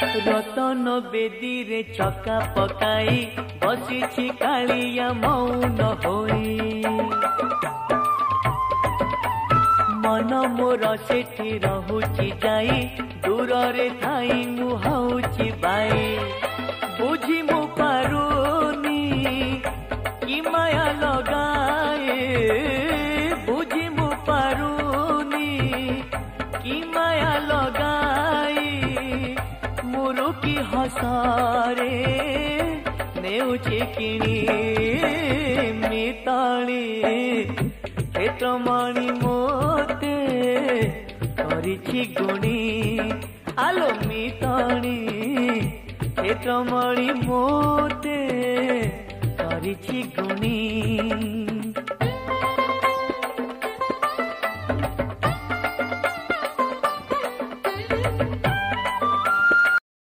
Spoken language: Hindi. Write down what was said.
रतन बेदी रे चका पकाई बसी कालिया मौन होई मन मोर सेठी रहुची जाई दूर रे थाई मुहाउची बाई बुझी मु पारुनी कि माया लगाए बुझी मु पारुनी कि माया लगाई मुरु की हसारे नेउची किणी मिताली क्षेत्रमणि मोते करिछि गुणी आलो मिताली क्षेत्रमणि मोते करिछि गुणी।